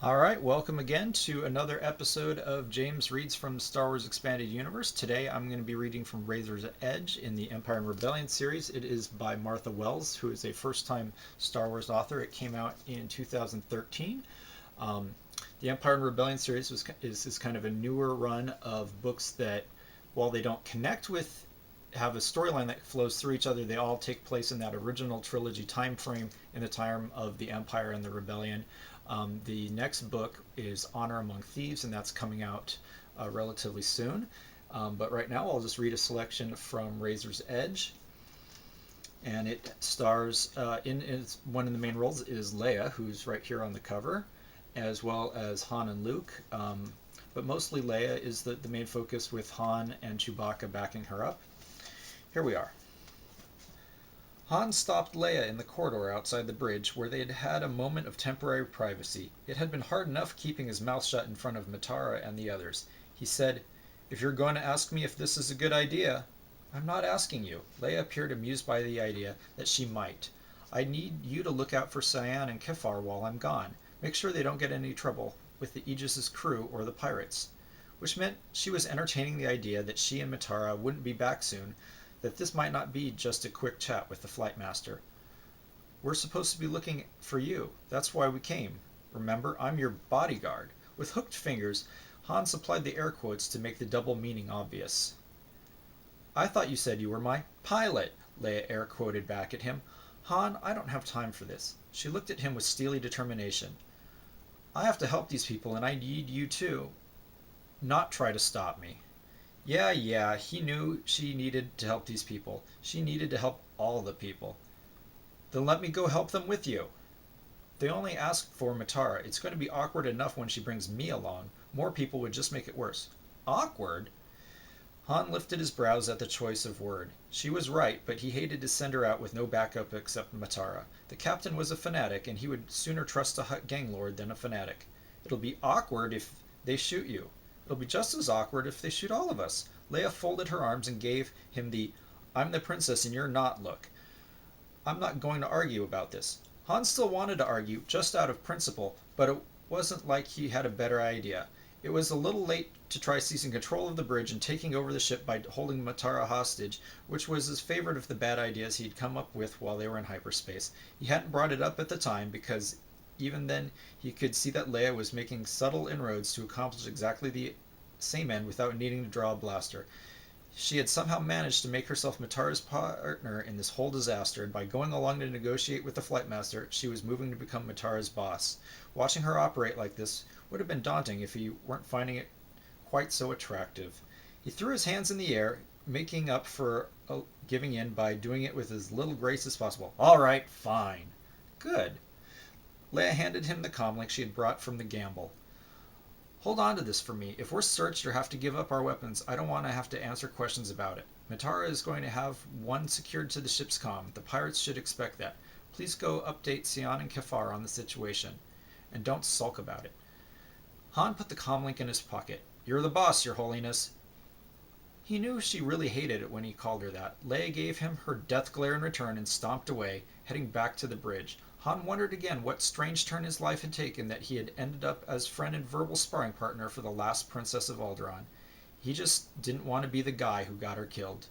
All right, welcome again to another episode of James Reads from Star Wars Expanded Universe. Today I'm going to be reading from Razor's Edge in the Empire and Rebellion series. It is by Martha Wells, who is a first-time Star Wars author. It came out in 2013. Um, the Empire and Rebellion series is kind of a newer run of books that, while they don't connect with, have a storyline that flows through each other, they all take place in that original trilogy time frame in the time of the Empire and the Rebellion. The next book is Honor Among Thieves, and that's coming out relatively soon. But right now, I'll just read a selection from Razor's Edge. And it stars, one of the main roles is Leia, who's right here on the cover, as well as Han and Luke. But mostly Leia is the main focus, with Han and Chewbacca backing her up. Here we are. Han stopped Leia in the corridor outside the bridge, where they had had a moment of temporary privacy. It had been hard enough keeping his mouth shut in front of Matara and the others. He said, "If you're going to ask me if this is a good idea—" "I'm not asking you." Leia appeared amused by the idea that she might. "I need you to look out for Cyan and Kefar while I'm gone. Make sure they don't get in any trouble with the Aegis's crew or the pirates." Which meant she was entertaining the idea that she and Matara wouldn't be back soon, that this might not be just a quick chat with the flight master. "We're supposed to be looking for you. That's why we came. Remember, I'm your bodyguard." With hooked fingers, Han supplied the air quotes to make the double meaning obvious. "I thought you said you were my pilot," Leia air quoted back at him. "Han, I don't have time for this." She looked at him with steely determination. "I have to help these people, and I need you to not try to stop me." Yeah, he knew she needed to help these people. She needed to help all the people. "Then let me go help them with you." "They only asked for Matara. It's going to be awkward enough when she brings me along. More people would just make it worse." "Awkward?" Han lifted his brows at the choice of word. She was right, but he hated to send her out with no backup except Matara. The captain was a fanatic, and he would sooner trust a gang lord than a fanatic. "It'll be awkward if they shoot you." "It'll be just as awkward if they shoot all of us." Leia folded her arms and gave him the "I'm the princess and you're not" look. "I'm not going to argue about this." Han still wanted to argue, just out of principle, but it wasn't like he had a better idea. It was a little late to try seizing control of the bridge and taking over the ship by holding Matara hostage, which was his favorite of the bad ideas he'd come up with while they were in hyperspace. He hadn't brought it up at the time, because even then he could see that Leia was making subtle inroads to accomplish exactly the same end without needing to draw a blaster. She had somehow managed to make herself Matara's partner in this whole disaster, and by going along to negotiate with the flight master, she was moving to become Matara's boss. Watching her operate like this would have been daunting if he weren't finding it quite so attractive. He threw his hands in the air, making up for giving in by doing it with as little grace as possible. "All right, fine." "Good." Leia handed him the comlink she had brought from the gamble. "Hold on to this for me. If we're searched or have to give up our weapons, I don't want to have to answer questions about it. Matara is going to have one secured to the ship's comm. The pirates should expect that. Please go update Cyan and Kefar on the situation. And don't sulk about it." Han put the comlink in his pocket. "You're the boss, Your Holiness." He knew she really hated it when he called her that. Leia gave him her death glare in return and stomped away, heading back to the bridge. Han wondered again what strange turn his life had taken, that he had ended up as friend and verbal sparring partner for the last princess of Alderaan. He just didn't want to be the guy who got her killed.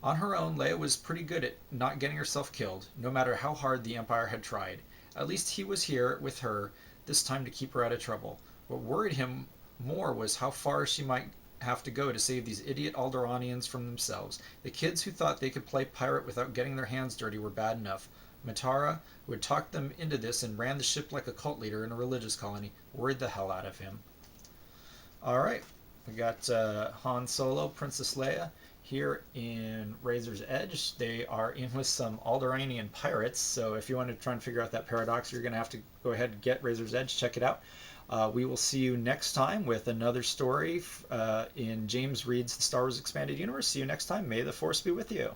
On her own, Leia was pretty good at not getting herself killed, no matter how hard the Empire had tried. At least he was here with her this time to keep her out of trouble. What worried him more was how far she might have to go to save these idiot Alderaanians from themselves. The kids who thought they could play pirate without getting their hands dirty were bad enough. Matara, who had talked them into this and ran the ship like a cult leader in a religious colony, worried the hell out of him. Alright, we got Han Solo, Princess Leia, here in Razor's Edge. They are in with some Alderaanian pirates, so if you want to try and figure out that paradox, you're going to have to go ahead and get Razor's Edge, check it out. We will see you next time with another story in James Reads the Star Wars Expanded Universe. See you next time. May the Force be with you.